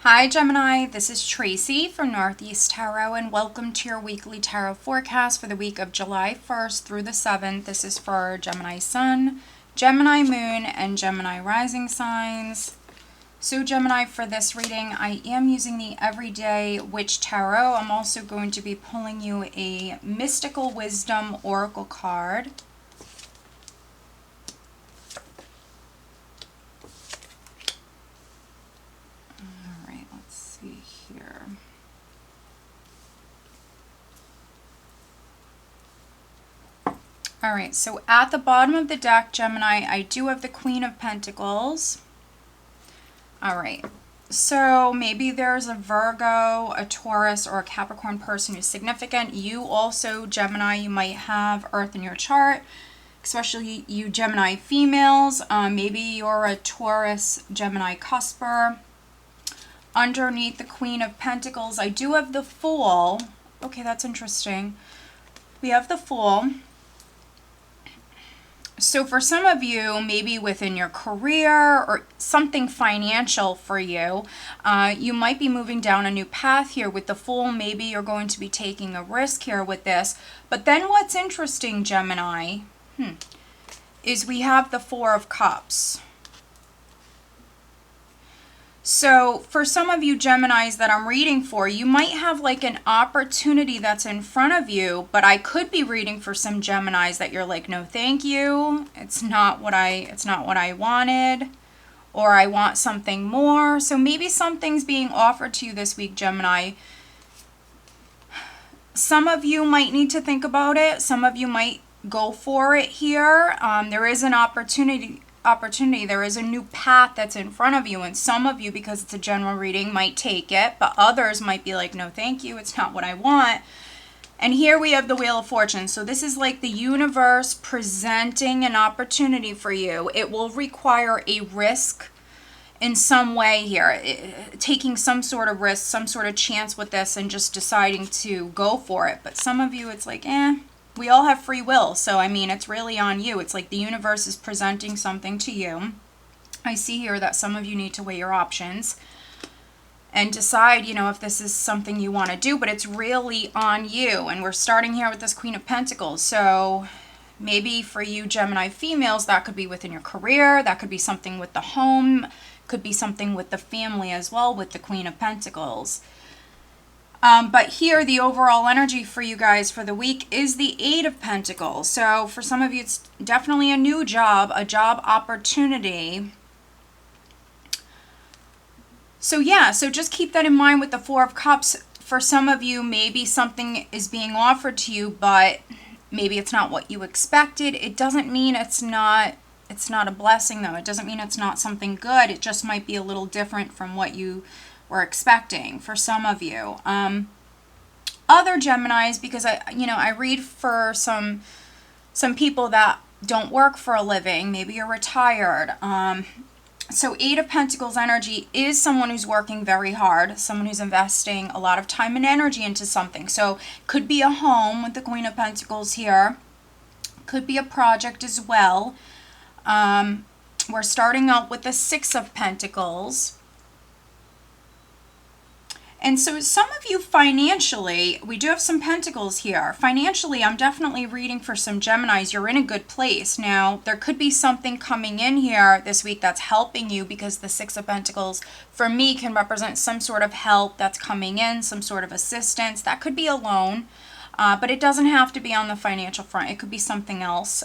Hi Gemini, this is Tracy from Northeast Tarot and welcome to your weekly tarot forecast for the week of July 1st through the 7th. This is for Gemini Sun, Gemini Moon, and Gemini Rising signs. So Gemini, for this reading, I am using the Everyday Witch Tarot. I'm also going to be pulling you a Mystical Wisdom Oracle card. Here. All right, so at the bottom of the deck, Gemini, I do have the Queen of Pentacles. All right, so maybe there's a Virgo, a Taurus, or a Capricorn person who's significant. You also, Gemini, you might have Earth in your chart, especially you Gemini females. Maybe you're a Taurus, Gemini cusper. Underneath the Queen of Pentacles, I do have the Fool. Okay, that's interesting. We have the Fool. So for some of you, maybe within your career or something financial for you, you might be moving down a new path here with the Fool. Maybe you're going to be taking a risk here with this. But then what's interesting, Gemini, is we have the Four of Cups. So for some of you Geminis that I'm reading for, you might have like an opportunity that's in front of you, but I could be reading for some Geminis that you're like, no, thank you. It's not what I wanted, or I want something more. So maybe something's being offered to you this week, Gemini. Some of you might need to think about it. Some of you might go for it here. There is an opportunity, there is a new path that's in front of you, and some of you, because it's a general reading, might take it, but others might be like, no thank you, it's not what I want. And here we have the Wheel of Fortune. So this is like the universe presenting an opportunity for you. It will require a risk in some way here, taking some sort of risk, some sort of chance with this, and just deciding to go for it. But some of you, it's like, we all have free will, so I mean, it's really on you. It's like the universe is presenting something to you. I see here that some of you need to weigh your options and decide, you know, if this is something you want to do, but it's really on you. And we're starting here with this Queen of Pentacles. So maybe for you Gemini females, that could be within your career, that could be something with the home, could be something with the family as well with the Queen of Pentacles. But here, the overall energy for you guys for the week is the Eight of Pentacles. So for some of you, it's definitely a new job, a job opportunity. So yeah, so just keep that in mind with the Four of Cups. For some of you, maybe something is being offered to you, but maybe it's not what you expected. It doesn't mean it's not a blessing, though. It doesn't mean it's not something good. It just might be a little different from what you were expecting for some of you. Other Geminis, because I read for some people that don't work for a living. Maybe you're retired. So Eight of Pentacles energy is someone who's working very hard, someone who's investing a lot of time and energy into something. So could be a home with the Queen of Pentacles here. Could be a project as well. We're starting out with the Six of Pentacles. And so some of you financially, we do have some pentacles here. Financially, I'm definitely reading for some Geminis. You're in a good place. Now, there could be something coming in here this week that's helping you, because the Six of Pentacles, for me, can represent some sort of help that's coming in, some sort of assistance. That could be a loan, but it doesn't have to be on the financial front. It could be something else.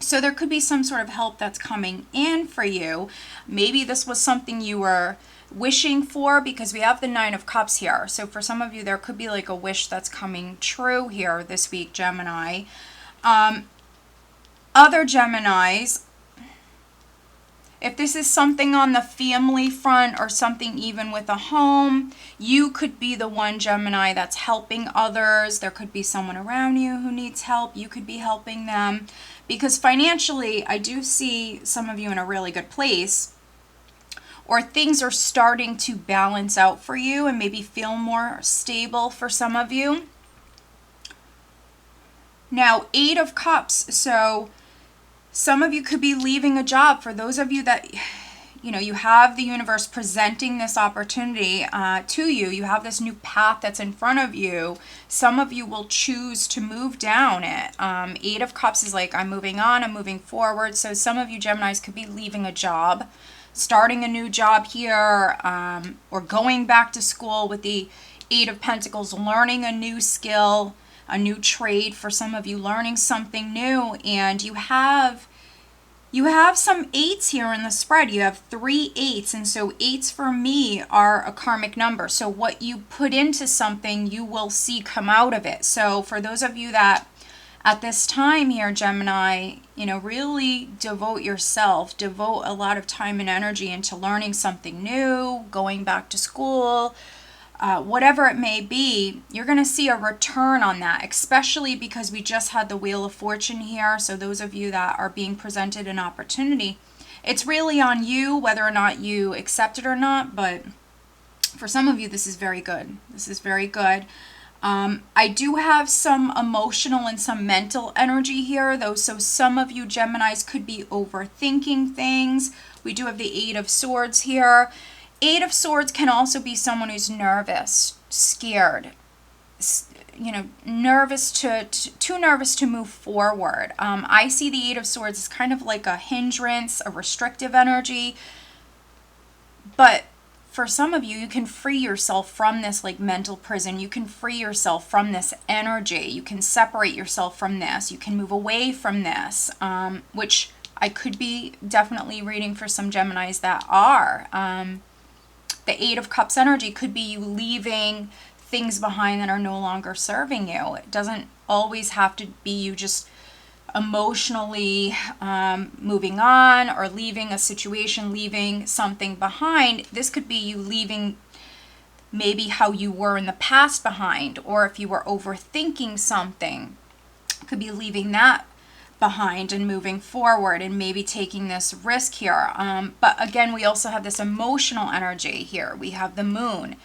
So there could be some sort of help that's coming in for you. Maybe this was something you were wishing for, because we have the Nine of Cups here. So for some of you, there could be like a wish that's coming true here this week, Gemini. Other Geminis, if this is something on the family front or something even with a home, you could be the one Gemini that's helping others. There could be someone around you who needs help. You could be helping them, because financially, I do see some of you in a really good place, or things are starting to balance out for you and maybe feel more stable for some of you. Now, Eight of Cups. So some of you could be leaving a job. For those of you that you know, you have the universe presenting this opportunity to you. You have this new path that's in front of you. Some of you will choose to move down it. 8 of Cups is like, I'm moving on, I'm moving forward. So some of you Geminis could be leaving a job, starting a new job here, or going back to school with the 8 of Pentacles, learning a new skill, a new trade. For some of you, learning something new. And you have some 8s here in the spread. You have 3 8s, and so 8s for me are a karmic number. So what you put into something, you will see come out of it. So for those of you that at this time here, Gemini, you know, really devote yourself, devote a lot of time and energy into learning something new, going back to school, whatever it may be, you're going to see a return on that, especially because we just had the Wheel of Fortune here. So those of you that are being presented an opportunity, it's really on you whether or not you accept it or not. But for some of you, this is very good. This is very good. I do have some emotional and some mental energy here, though. So some of you Geminis could be overthinking things. We do have the 8 of Swords here. 8 of Swords can also be someone who's nervous, scared, you know, too nervous to move forward. I see the 8 of Swords as kind of like a hindrance, a restrictive energy. But for some of you, you can free yourself from this like mental prison. You can free yourself from this energy. You can separate yourself from this. You can move away from this, which I could be definitely reading for some Geminis that are. The 8 of Cups energy could be you leaving things behind that are no longer serving you. It doesn't always have to be you just emotionally moving on or leaving a situation, leaving something behind. This could be you leaving maybe how you were in the past behind, or if you were overthinking something, it could be leaving that behind and moving forward and maybe taking this risk here. But again, we also have this emotional energy here. We have the Moon.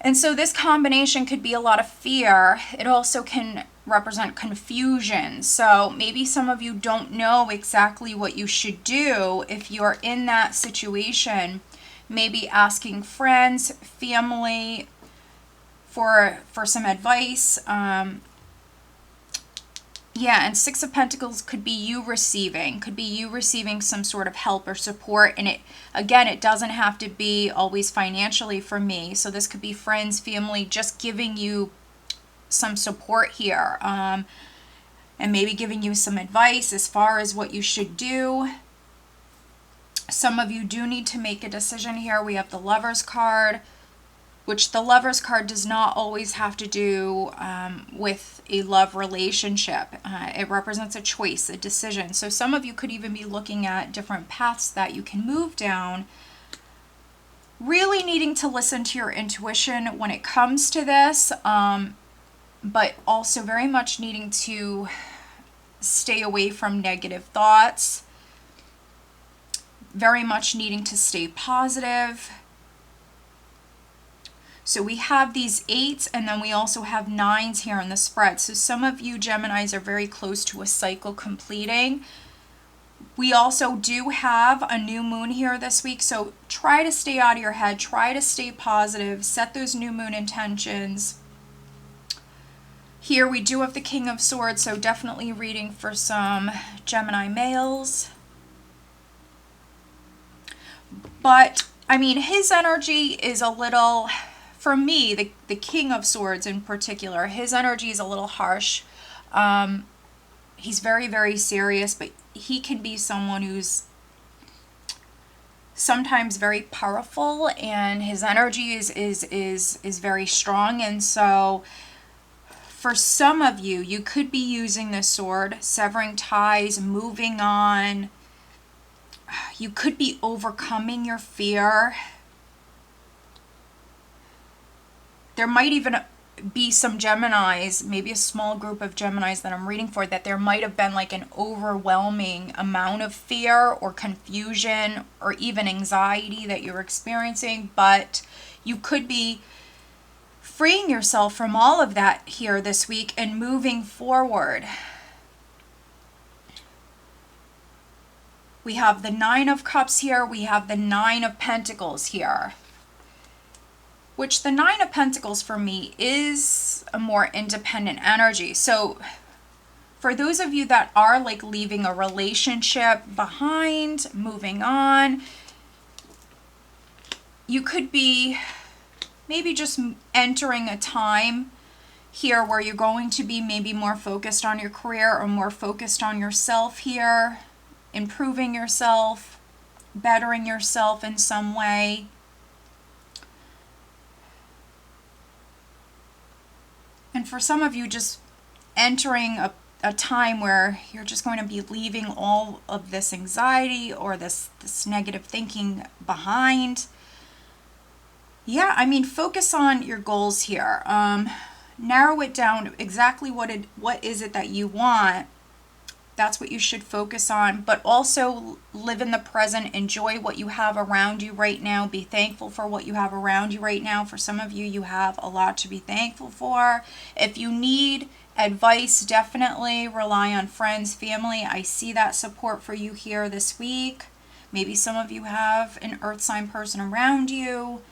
And so this combination could be a lot of fear. It also can represent confusion. So maybe some of you don't know exactly what you should do if you're in that situation. Maybe asking friends, family for some advice. Yeah, and 6 of Pentacles could be you receiving some sort of help or support. And it doesn't have to be always financially for me. So this could be friends, family, just giving you some support here, and maybe giving you some advice as far as what you should do. Some of you do need to make a decision here. We have the Lovers card, which the Lovers card does not always have to do with a love relationship. It represents a choice, a decision. So some of you could even be looking at different paths that you can move down. Really needing to listen to your intuition when it comes to this, but also very much needing to stay away from negative thoughts. Very much needing to stay positive. So we have these 8s, and then we also have 9s here in the spread. So some of you Geminis are very close to a cycle completing. We also do have a new moon here this week. So try to stay out of your head. Try to stay positive. Set those new moon intentions. Here we do have the King of Swords. So definitely reading for some Gemini males. But, I mean, his energy is a little... For me, the King of Swords in particular, his energy is a little harsh. He's very, very serious, but he can be someone who's sometimes very powerful, and his energy is very strong. And so for some of you, you could be using this sword, severing ties, moving on. You could be overcoming your fear. There might even be some Geminis, maybe a small group of Geminis that I'm reading for, that there might have been like an overwhelming amount of fear or confusion or even anxiety that you're experiencing, but you could be freeing yourself from all of that here this week and moving forward. We have the Nine of Cups here. We have the Nine of Pentacles here. Which the Nine of Pentacles for me is a more independent energy. So for those of you that are like leaving a relationship behind, moving on, you could be maybe just entering a time here where you're going to be maybe more focused on your career or more focused on yourself here, improving yourself, bettering yourself in some way. And for some of you, just entering a time where you're just going to be leaving all of this anxiety or this negative thinking behind. Yeah, I mean, focus on your goals here. Narrow it down exactly what is it that you want. That's what you should focus on, but also live in the present. Enjoy what you have around you right now. Be thankful for what you have around you right now. For some of you, you have a lot to be thankful for. If you need advice, definitely rely on friends, family. I see that support for you here this week. Maybe some of you have an earth sign person around you.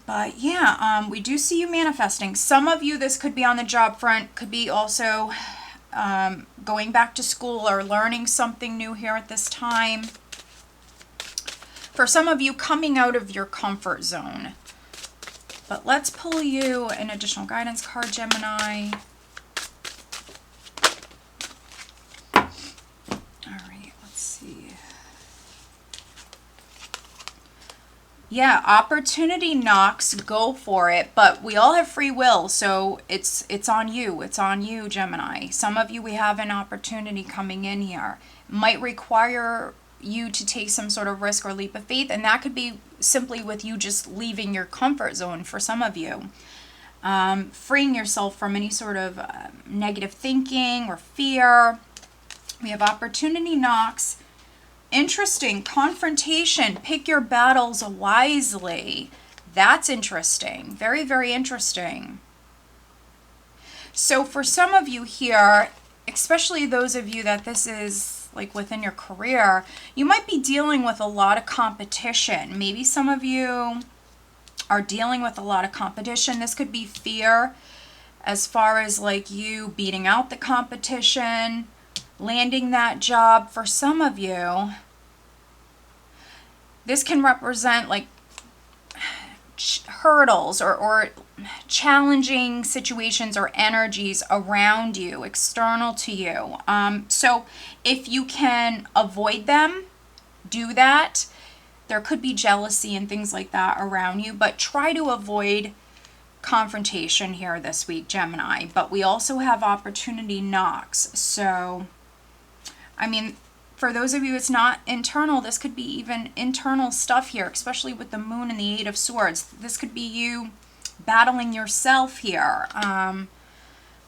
But yeah, we do see you manifesting. Some of you, this could be on the job front, could be also going back to school or learning something new here at this time. For some of you, coming out of your comfort zone. But let's pull you an additional guidance card, Gemini. All right, let's see. Yeah, opportunity knocks, go for it, but we all have free will, so it's on you. It's on you, Gemini. Some of you, we have an opportunity coming in here. Might require you to take some sort of risk or leap of faith, and that could be simply with you just leaving your comfort zone for some of you. Freeing yourself from any sort of negative thinking or fear. We have opportunity knocks. Interesting. Confrontation. Pick your battles wisely. That's interesting. Very, very interesting. So for some of you here, especially those of you that this is like within your career, you might be dealing with a lot of competition. Maybe some of you are dealing with a lot of competition. This could be fear as far as like you beating out the competition, landing that job. For some of you, this can represent like hurdles or challenging situations or energies around you, external to you. So if you can avoid them, do that. There could be jealousy and things like that around you, but try to avoid confrontation here this week, Gemini. But we also have opportunity knocks. So, I mean, for those of you it's not internal, this could be even internal stuff here, especially with the moon and the 8 of swords. This could be you battling yourself here.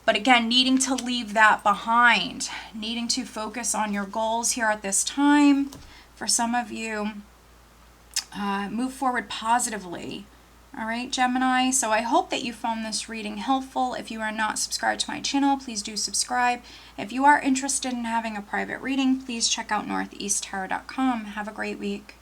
But again, needing to leave that behind, needing to focus on your goals here at this time. For some of you, move forward positively. All right, Gemini. So I hope that you found this reading helpful. If you are not subscribed to my channel, please do subscribe. If you are interested in having a private reading, please check out northeasttarot.com. Have a great week.